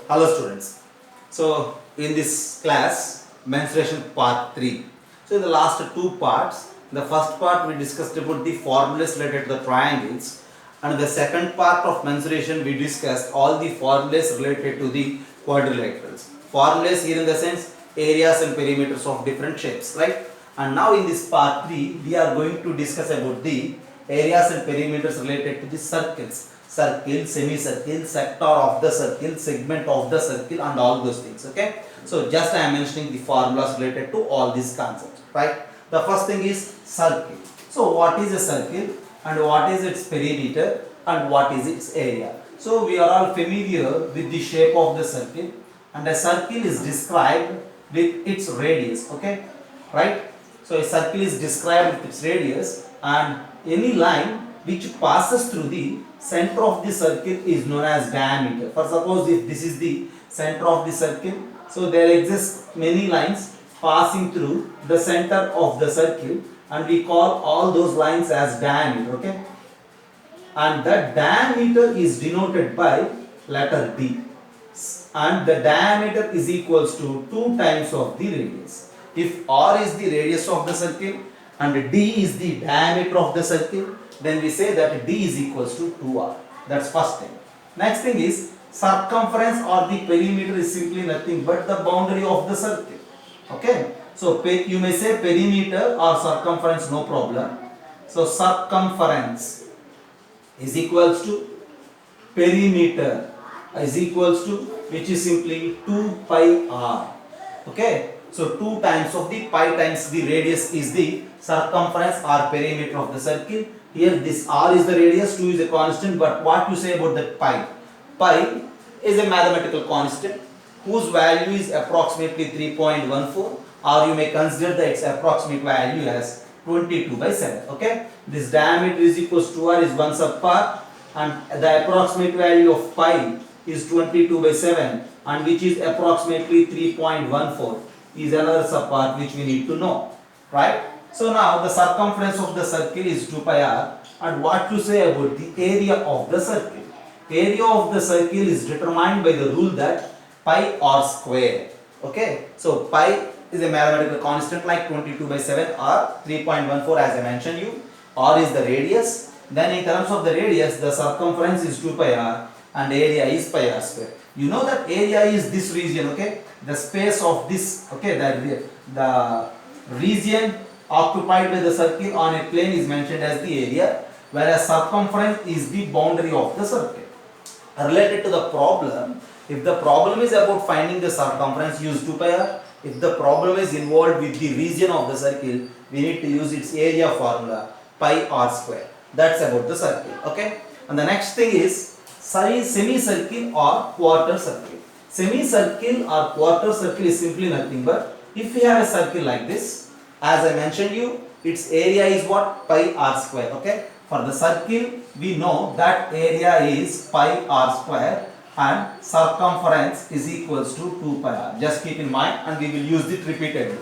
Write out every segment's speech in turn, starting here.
Hello students. So in this class, mensuration part 3. So in the last two parts, the first part we discussed about the formulas related to the triangles, and the second part of mensuration we discussed all the formulas related to the quadrilaterals. Formulas here in the sense areas and perimeters of different shapes, right? And now in this part 3 we are going to discuss about the areas and perimeters related to the circles. Circle, semicircle, sector of the circle, segment of the circle, and all those things. Okay. So just I am mentioning the formulas related to all these concepts. Right. The first thing is circle. So what is a circle and what is its perimeter and what is its area? So we are all familiar with the shape of the circle, and a circle is described with its radius. Okay. Right. So a circle is described with its radius, and any line which passes through the center of the circle is known as diameter. For suppose if this is the center of the circle, so there exist many lines passing through the center of the circle, and we call all those lines as diameter. Okay, and the diameter is denoted by letter D, and the diameter is equals to 2 times of the radius. If R is the radius of the circle and D is the diameter of the circle, then we say that D is equals to 2R. That's first thing. Next thing is circumference or the perimeter is simply nothing but the boundary of the circle. Okay. So you may say perimeter or circumference, no problem. So circumference is equals to perimeter is equals to, which is simply 2 pi r. Okay. So 2 times of the pi times the radius is the circumference or perimeter of the circle. Here this r is the radius, 2 is a constant, but what you say about that pi? Pi is a mathematical constant whose value is approximately 3.14, or you may consider that its approximate value as 22/7. Okay, this diameter is equals to r is 1 sub par, and the approximate value of pi is 22/7, and which is approximately 3.14 is another sub part which we need to know, right? So now the circumference of the circle is 2 pi r, and what to say about the area of the circle? Area of the circle is determined by the rule that pi r square. Okay, so pi is a mathematical constant like 22/7 or 3.14 as I mentioned you. R is the radius. Then in terms of the radius, the circumference is 2 pi r and area is pi r square. You know that area is this region. Okay, the space of this. Okay, the region occupied by the circle on a plane is mentioned as the area, whereas circumference is the boundary of the circle. Related to the problem, if the problem is about finding the circumference, use 2 pi r. If the problem is involved with the region of the circle, we need to use its area formula, pi r square. That's about the circle. Okay, and the next thing is semicircle or quarter circle. Semicircle or quarter circle is simply nothing but, if we have a circle like this, as I mentioned you, its area is what? Pi r square. Okay, for the circle we know that area is pi r square and circumference is equals to 2 pi r. Just keep in mind, and we will use it repeatedly.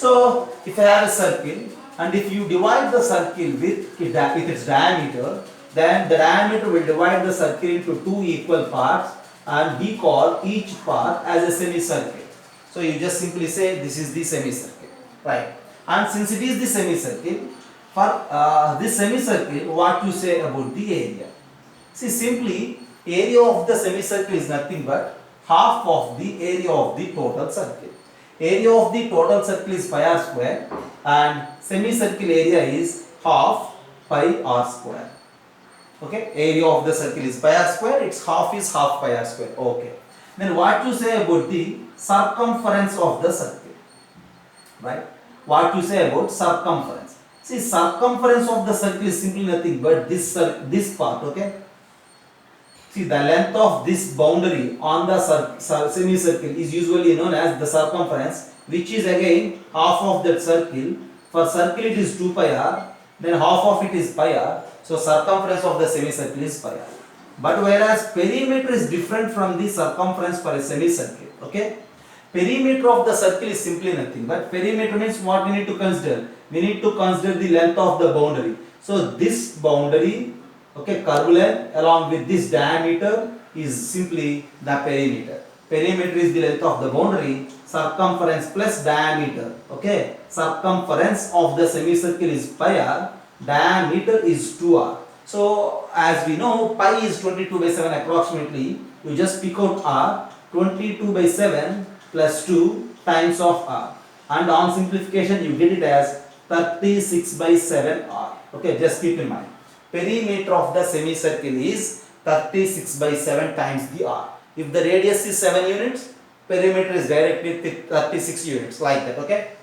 So if I have a circle, and if you divide the circle with its diameter, then the diameter will divide the circle into 2 equal parts, and we call each part as a semicircle. So you just simply say this is the semicircle, right? And since it is the semicircle, for this semicircle, what you say about the area? See, simply area of the semicircle is nothing but half of the area of the total circle. Area of the total circle is pi r square, and semicircle area is half pi r square. Okay, area of the circle is pi r square, its half is half pi r square. Okay, then what you say about the circumference of the circle, right? What you say about circumference? See, circumference of the circle is simply nothing but this part. Okay, see, the length of this boundary on the semicircle is usually known as the circumference, which is again half of that circle. For circle it is 2 pi r, then half of it is pi r. So circumference of the semicircle is pi r. But whereas perimeter is different from the circumference for a semicircle. Okay, perimeter of the circle is simply nothing but, perimeter means what we need to consider? We need to consider the length of the boundary. So this boundary, okay, curve length along with this diameter is simply the perimeter. Perimeter is the length of the boundary, circumference plus diameter. Okay, circumference of the semicircle is pi r, diameter is 2r. So as we know, pi is 22 by 7 approximately. You just pick out r, 22 by 7 plus 2 times of r, and on simplification you get it as 36 by 7 r. Okay, just keep in mind, perimeter of the semicircle is 36 by 7 times the r. If the radius is 7 units, perimeter is directly 36 units, like that. Okay,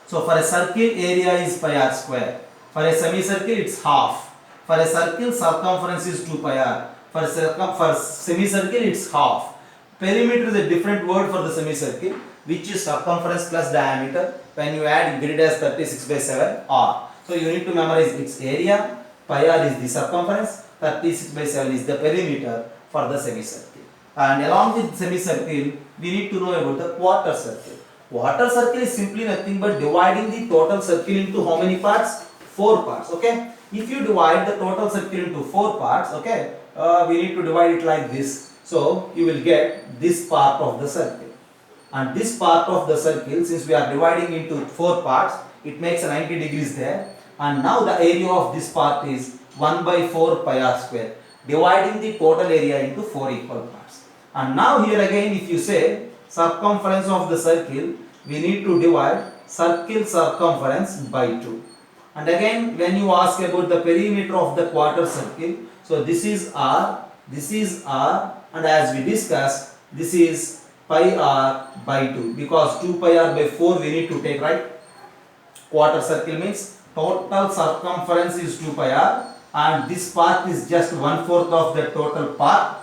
so for a circle, area is pi r square. For a semicircle, it's half. For a circle, circumference is 2 pi r. For semicircle, it's half. Perimeter is a different word for the semicircle, which is circumference plus diameter. When you add, you get it as 36 by 7 r. So you need to memorize its area. Pi r is the circumference, 36 by 7 is the perimeter for the semicircle. And along with semicircle, we need to know about the quarter circle. Quarter circle is simply nothing but dividing the total circle into how many parts? 4 parts. Okay. If you divide the total circle into 4 parts, okay, we need to divide it like this. So you will get this part of the circle. And this part of the circle, since we are dividing into 4 parts, it makes a 90 degrees there. And now the area of this part is 1 by 4 pi r square, dividing the total area into 4 equal parts. And now here again, if you say circumference of the circle, we need to divide circle circumference by 2. And again, when you ask about the perimeter of the quarter circle, so this is r, and as we discussed, this is pi r by 2, because 2 pi r by 4 we need to take, right? Quarter circle means total circumference is 2 pi r, and this part is just 1/4 of the total part.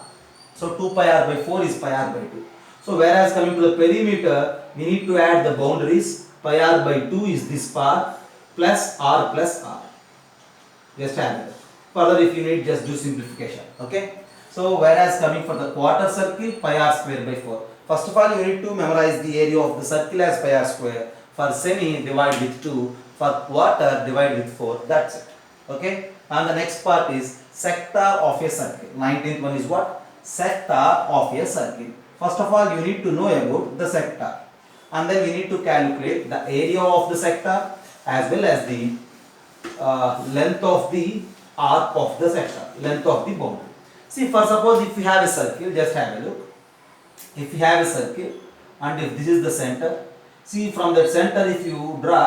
So 2 pi r by 4 is pi r by 2. So whereas coming to the perimeter, we need to add the boundaries. Pi r by 2 is this part plus r plus r. Just add it. Further, if you need, just do simplification. Okay. So whereas coming for the quarter circle, pi r square by 4. First of all, you need to memorize the area of the circle as pi r square. For semi, divide with 2. For quarter, divide with 4. That's it. Okay. And the next part is sector of a circle. 19th one is what? Sector of a circle. First of all, you need to know about the sector, and then we need to calculate the area of the sector as well as the length of the arc of the sector, length of the boundary. See, for suppose if you have a circle, just have a look. If you have a circle and if this is the center, see from that center if you draw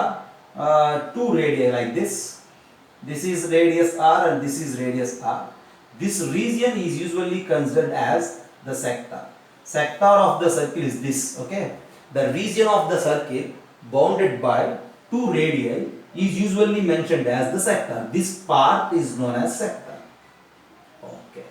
two radii like this is radius r and this is radius r. This region is usually considered as the sector. Sector of the circle is this, okay. The region of the circle bounded by two radii is usually mentioned as the sector. This part is known as sector. Okay.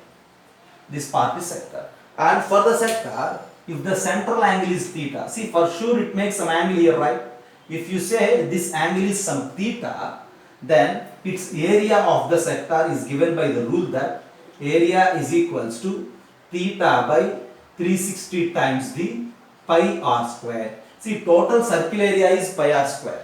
This part is sector. And for the sector, if the central angle is theta, see for sure it makes some angle here, right? If you say this angle is some theta, then its area of the sector is given by the rule that area is equals to theta by 360 times the pi r square. See, total circle area is pi r square,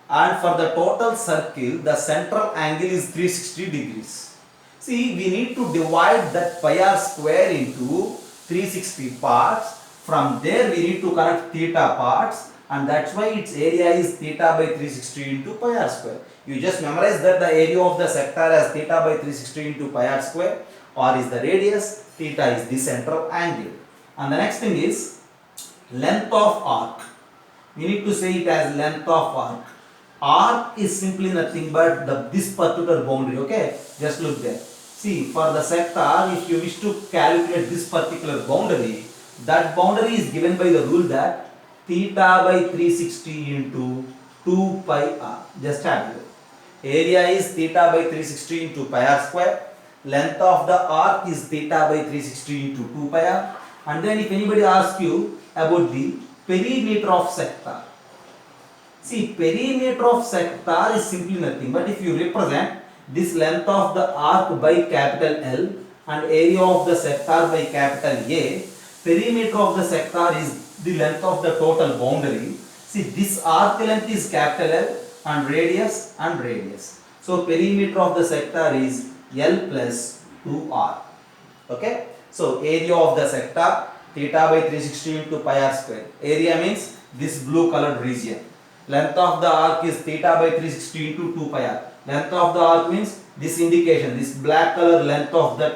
and for the total circle the central angle is 360 degrees. See, we need to divide that pi r square into 360 parts. From there we need to connect theta parts, and that's why its area is theta by 360 into pi r square. You just memorize that the area of the sector as theta by 360 into pi r square. R is the radius, theta is the central angle. And the next thing is length of arc. We need to say it as length of arc. Arc is simply nothing but this particular boundary, okay? Just look there. See, for the sector, if you wish to calculate this particular boundary, that boundary is given by the rule that theta by 360 into 2 pi r. Just have it. Area is theta by 360 into pi r square. Length of the arc is theta by 360 into 2 pi r. And then if anybody asks you about the perimeter of sector, see, perimeter of sector is simply nothing but if you represent this length of the arc by capital L and area of the sector by capital A, perimeter of the sector is the length of the total boundary. See, this arc length is capital L and radius and radius. So perimeter of the sector is L plus 2R. Okay. So area of the sector theta by 360 into pi r square. Area means this blue colored region. Length of the arc is theta by 360 into 2 pi r. Length of the arc means this indication, this black color length of that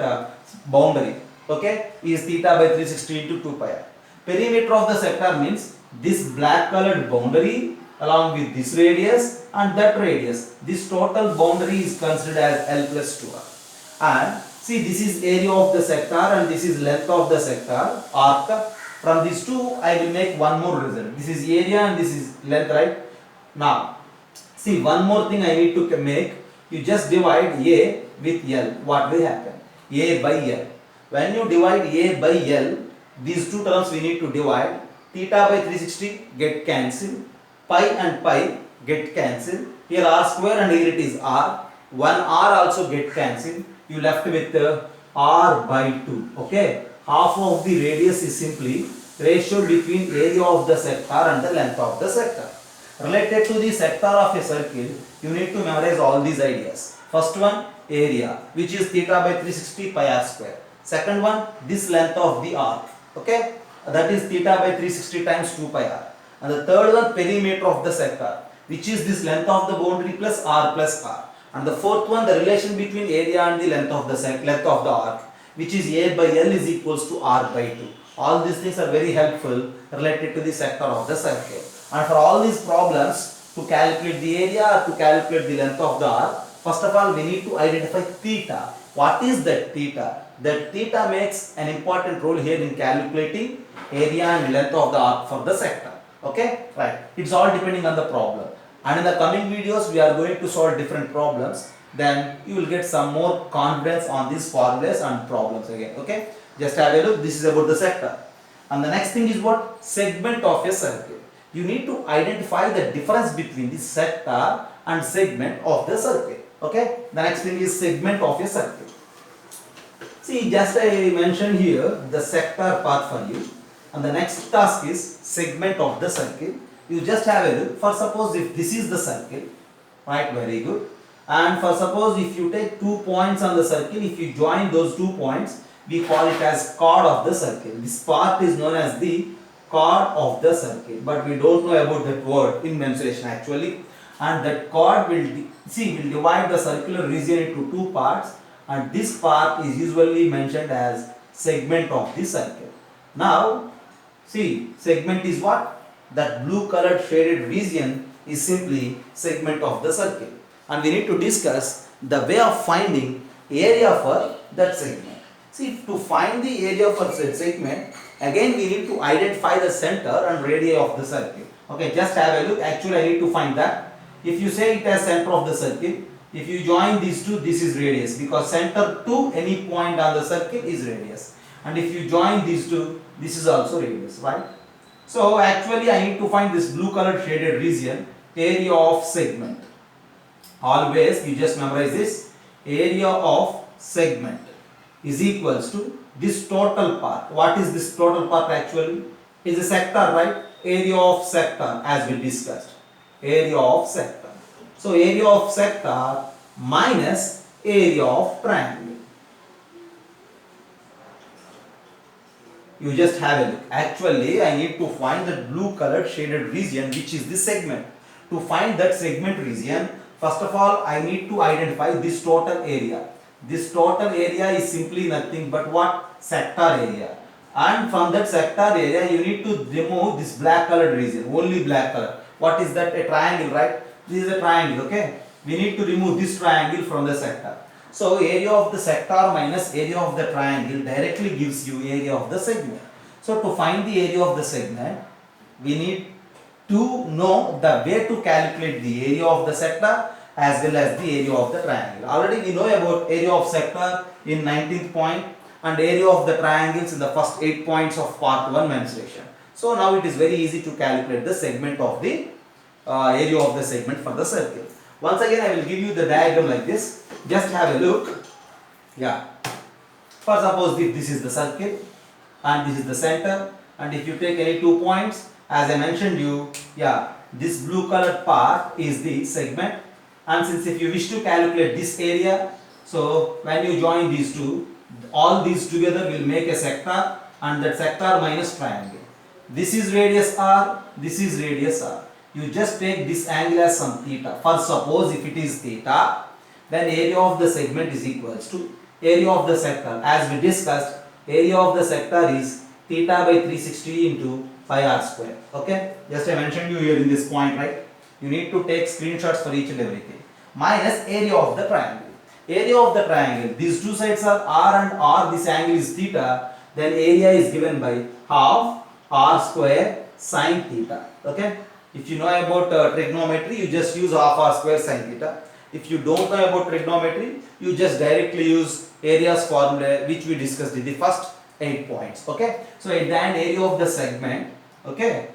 boundary, okay, is theta by 360 into 2 pi r. Perimeter of the sector means this black colored boundary along with this radius and that radius. This total boundary is considered as L plus 2r. And see, this is area of the sector and this is length of the sector arc. From these two I will make one more result. This is area and this is length, right? Now see, one more thing I need to make. You just divide A with L. What will happen? A by L. When you divide A by L, these two terms we need to divide. Theta by 360 get cancelled. Pi and pi get cancelled. Here r square and here it is r. One r also get cancelled. You left with r by 2. Okay. Half of the radius is simply ratio between area of the sector and the length of the sector. Related to the sector of a circle, you need to memorize all these ideas. First one, area, which is theta by 360 pi r square. Second one, this length of the arc. Okay. That is theta by 360 times 2 pi r. And the third one, perimeter of the sector, which is this length of the boundary plus r plus r. And the fourth one, the relation between area and the length of the arc, which is a by l is equals to r by 2. All these things are very helpful related to the sector of the circle. And for all these problems, to calculate the area or to calculate the length of the arc, first of all we need to identify theta. What is that theta? That theta makes an important role here in calculating area and length of the arc for the sector. Okay, right. It's all depending on the problem. And in the coming videos, we are going to solve different problems. Then you will get some more confidence on these formulas and problems again. Okay, just have a look. This is about the sector. And the next thing is what? Segment of a circle. You need to identify the difference between the sector and segment of the circle. Okay, the next thing is segment of a circle. See, just I mentioned here the sector part for you. And the next task is segment of the circle. You just have a look. For suppose if this is the circle, right, very good. And for suppose if you take 2 points on the circle, if you join those 2 points, we call it as chord of the circle. This part is known as the chord of the circle, but we don't know about that word in mensuration actually. And that chord will divide the circular region into 2 parts, and this part is usually mentioned as segment of the circle. Now see, segment is what? That blue colored shaded region is simply segment of the circle. And we need to discuss the way of finding area for that segment. See, to find the area for that segment, again we need to identify the center and radii of the circle. Okay, just have a look. Actually, I need to find that. If you say it as center of the circle, if you join these two, this is radius, because center to any point on the circle is radius. And if you join these two, this is also radius, right? So actually I need to find this blue colored shaded region, area of segment. Always you just memorize this. Area of segment is equals to this total part. What is this total part actually? Is a sector, right? Area of sector, as we discussed. Area of sector. So area of sector minus area of triangle. You just have a look. Actually, I need to find the blue colored shaded region, which is the segment. To find that segment region, first of all, I need to identify this total area. This total area is simply nothing but what? Sector area. And from that sector area, you need to remove this black colored region, only black color. What is that? A triangle, right? This is a triangle, okay? We need to remove this triangle from the sector. So area of the sector minus area of the triangle directly gives you area of the segment. So to find the area of the segment, we need to know the way to calculate the area of the sector as well as the area of the triangle. Already we know about area of sector in 19th point and area of the triangles in the first 8 points of part 1 mensuration. So now it is very easy to calculate the segment of the area of the segment for the circle. Once again I will give you the diagram like this. Just have a look. Yeah. For suppose if this is the circle and this is the center, and if you take any 2 points, as I mentioned you, yeah, this blue colored part is the segment, and since if you wish to calculate this area, so when you join these two, all these together will make a sector, and that sector minus triangle. This is radius r, this is radius r. You just take this angle as some theta. For suppose if it is theta, then area of the segment is equals to area of the sector. As we discussed, area of the sector is theta by 360 into pi r square. Okay, just I mentioned you here in this point, right? You need to take screenshots for each and everything. Minus area of the triangle. Area of the triangle, these two sides are r and r, this angle is theta, then area is given by half r square sine theta. Okay, if you know about trigonometry, you just use half r square sine theta. If you don't know about trigonometry, you just directly use area's formula which we discussed in the first 8 points. Okay, so at the end, area of the segment, okay,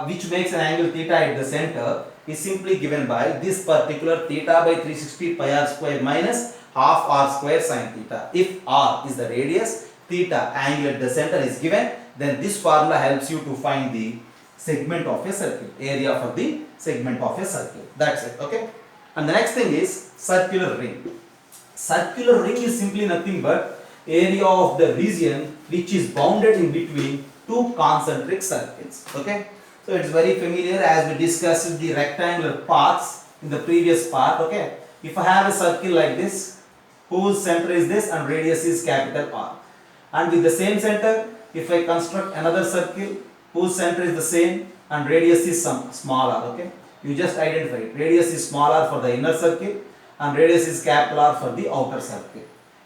which makes an angle theta at the center, is simply given by this particular theta by 360 pi r square minus half r square sine theta. If r is the radius, theta angle at the center is given, then this formula helps you to find the segment of a circle, area for the segment of a circle. That's it. Okay, and the next thing is circular ring. Circular ring is simply nothing but area of the region which is bounded in between two concentric circles. Okay, so it's very familiar as we discussed the rectangular paths in the previous part. Okay, if I have a circle like this, whose center is this and radius is capital R, and with the same center, if I construct another circle whose center is the same and radius is some smaller, okay, you just identify it. Radius is smaller for the inner circle and radius is capital R for the outer circle.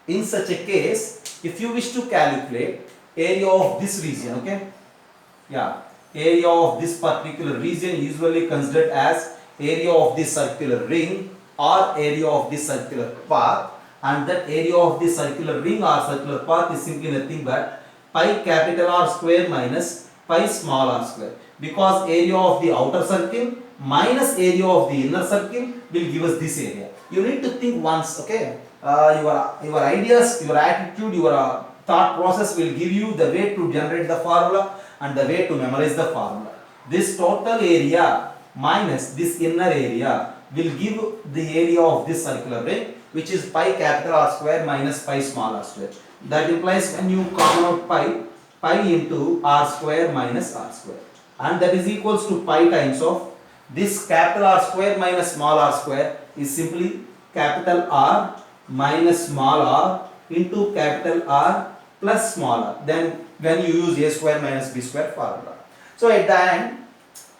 In such a case, if you wish to calculate area of this region, okay, yeah, area of this particular region usually considered as area of this circular ring or area of this circular path, and that area of this circular ring or circular path is simply nothing but pi capital R square minus pi small r square, because area of the outer circle minus area of the inner circle will give us this area. You need to think once, okay, your ideas, your attitude, your thought process will give you the way to generate the formula and the way to memorize the formula. This total area minus this inner area will give the area of this circular ring, which is pi capital R square minus pi small r square. That implies when you common out pi into r square minus r square, and that is equals to pi times of this capital R square minus small r square is simply capital R minus small r into capital R plus small r. Then when you use a square minus b square formula. So at the end,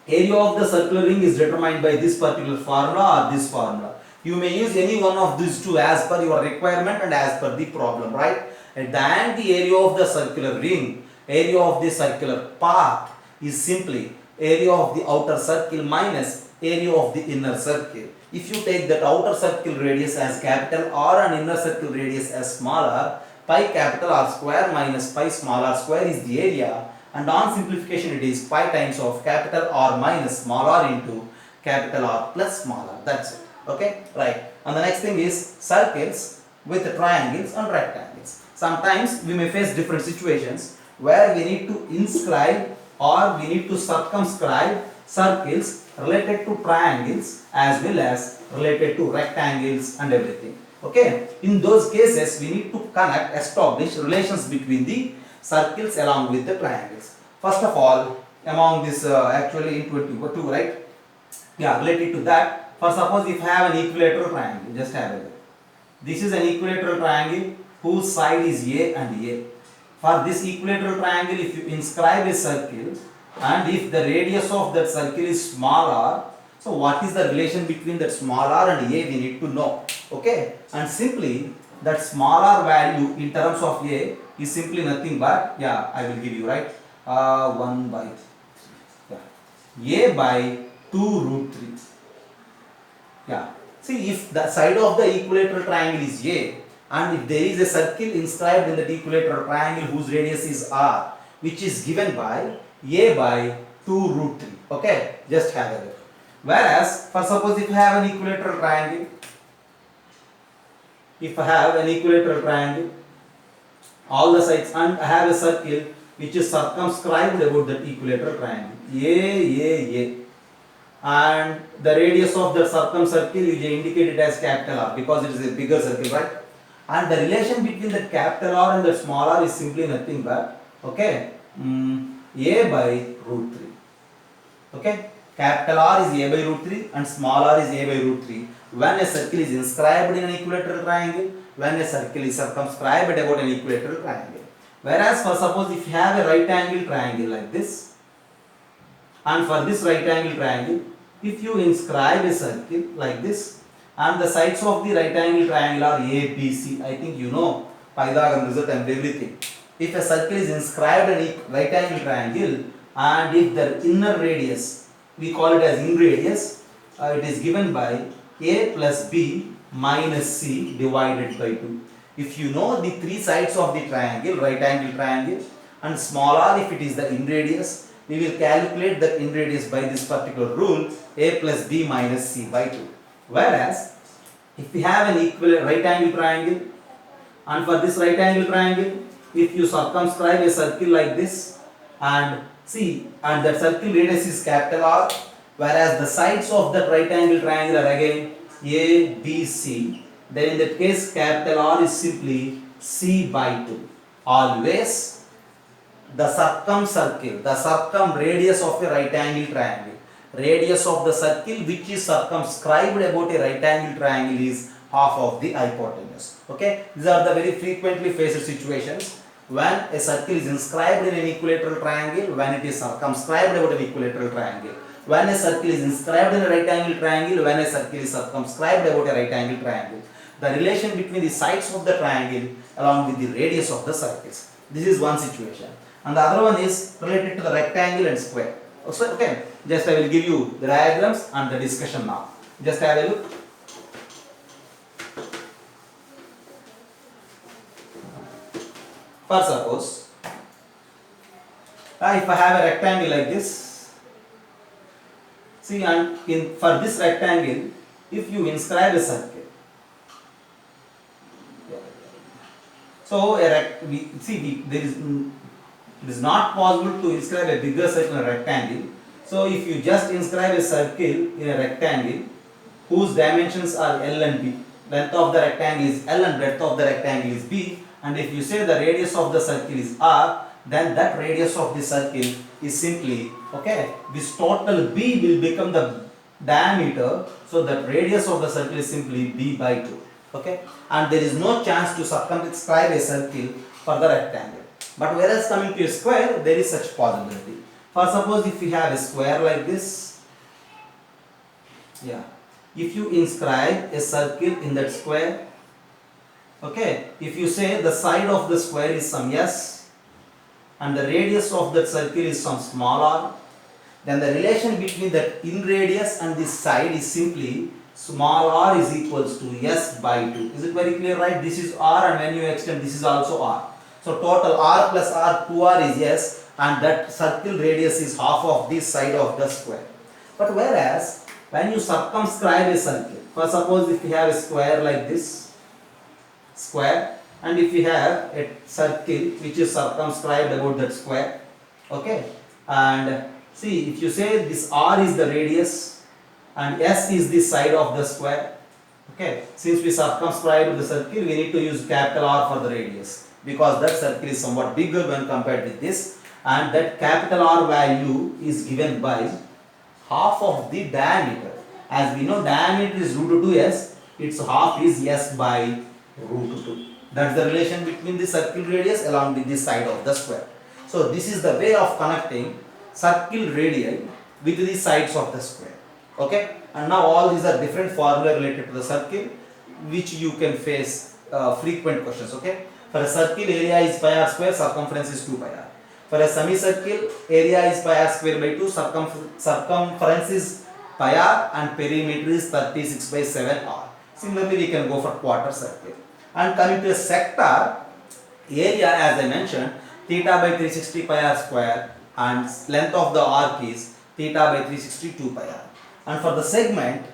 area of the circular ring is determined by this particular formula or this formula. You may use any one of these two as per your requirement and as per the problem, right? At the end, the area of the circular ring, area of the circular path is simply area of the outer circle minus area of the inner circle. If you take that outer circle radius as capital R and inner circle radius as small r, pi capital R square minus pi small r square is the area, and on simplification it is pi times of capital R minus small r into capital R plus small r. That's it. Okay, right. And the next thing is circles with triangles and rectangles. Sometimes we may face different situations where we need to inscribe or we need to circumscribe circles related to triangles as well as related to rectangles and everything. Okay, in those cases we need to establish relations between the circles along with the triangles. First of all, among this actually in 22, right? Yeah, related to that, for suppose if I have an equilateral triangle, just have a look. This is an equilateral triangle whose side is A and A. For this equilateral triangle, if you inscribe a circle and if the radius of that circle is small r, so what is the relation between that small r and A, we need to know. Okay, and simply that small r value in terms of A is simply nothing but, yeah, I will give you, right, 1 by, yeah, A by 2 root 3. Yeah, see, if the side of the equilateral triangle is A and if there is a circle inscribed in the equilateral triangle whose radius is r, which is given by A by 2 root 3. Okay, just have a look. Whereas, for suppose if I have an equilateral triangle, all the sides, and I have a circle which is circumscribed about that equilateral triangle, A, and the radius of the circumcircle is indicated as capital R because it is a bigger circle, right? And the relation between the capital R and the small r is simply nothing but Okay, a by root 3. Okay, capital R is a by root 3 and small r is a by root 3 when a circle is inscribed in an equilateral triangle, when a circle is circumscribed about an equilateral triangle. Whereas for suppose if you have a right angle triangle like this, and for this right angle triangle, if you inscribe a circle like this, and the sides of the right angle triangle are A, B, C, I think you know Pythagorean result and everything. If a circle is inscribed in a right angle triangle, and if the inner radius, we call it as in radius, it is given by A plus B minus C divided by 2. If you know the three sides of the triangle, right angle triangle, and small r if it is the in radius, we will calculate the in radius by this particular rule, A plus B minus C by 2. Whereas, if we have an equivalent right angle triangle, and for this right angle triangle, if you circumscribe a circle like this, and see, and that circle radius is capital R, whereas the sides of that right angle triangle are again A, B, C, then in that case capital R is simply C by 2. Always the circum radius of a right angle triangle, radius of the circle which is circumscribed about a right angle triangle is half of the hypotenuse. Okay, these are the very frequently faced situations when a circle is inscribed in an equilateral triangle, when it is circumscribed about an equilateral triangle, when a circle is inscribed in a right angle triangle, when a circle is circumscribed about a right angle triangle. The relation between the sides of the triangle along with the radius of the circles. This is one situation. And the other one is related to the rectangle and square. Okay, just I will give you the diagrams and the discussion now. Just have a look. For suppose, if I have a rectangle like this, see, and for this rectangle, if you inscribe a circle, so it is not possible to inscribe a bigger circle in a rectangle. So if you just inscribe a circle in a rectangle whose dimensions are L and B, length of the rectangle is L and breadth of the rectangle is B, and if you say the radius of the circle is R, then that radius of the circle is simply, okay, this total B will become the diameter, so that radius of the circle is simply B by 2. Okay, and there is no chance to circumscribe a circle for the rectangle. But whereas coming to a square, there is such possibility. For suppose if you have a square like this, yeah, if you inscribe a circle in that square, okay, if you say the side of the square is some S and the radius of that circle is some small r, then the relation between that in radius and this side is simply small r is equals to S by 2. Is it very clear, right? This is R, and when you extend, this is also R. So total R plus R, 2R is S, and that circle radius is half of this side of the square. But whereas, when you circumscribe a circle, for suppose if you have a square like this, square, and if you have a circle which is circumscribed about that square, okay, and see, if you say this R is the radius, and S is the side of the square, okay, since we circumscribe the circle, we need to use capital R for the radius, because that circle is somewhat bigger when compared with this, and that capital R value is given by half of the diameter. As we know, diameter is root 2S, its half is S by root 2. That's the relation between the circle radius along with this side of the square. So this is the way of connecting circle radii with the sides of the square. Okay, and now all these are different formula related to the circle which you can face frequent questions. Okay, for a circle, area is pi r square, circumference is 2 pi r. For a semicircle, area is pi r square by 2, circumference is pi r, and perimeter is 36 by 7 r. Similarly, we can go for quarter circle. And coming to a sector, area, as I mentioned, theta by 360 pi r square, and length of the arc is theta by 362 pi r. And for the segment,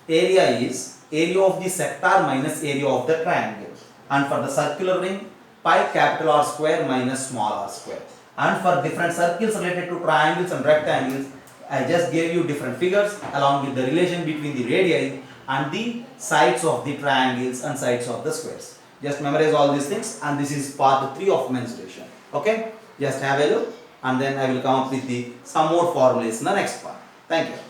area is area of the sector minus area of the triangle. And for the circular ring, pi capital R square minus small r square. And for different circles related to triangles and rectangles, I just gave you different figures along with the relation between the radii and the sides of the triangles and sides of the squares. Just memorize all these things, and this is part 3 of mensuration. Okay. Just have a look and then I will come up with the some more formulas in the next part. Thank you.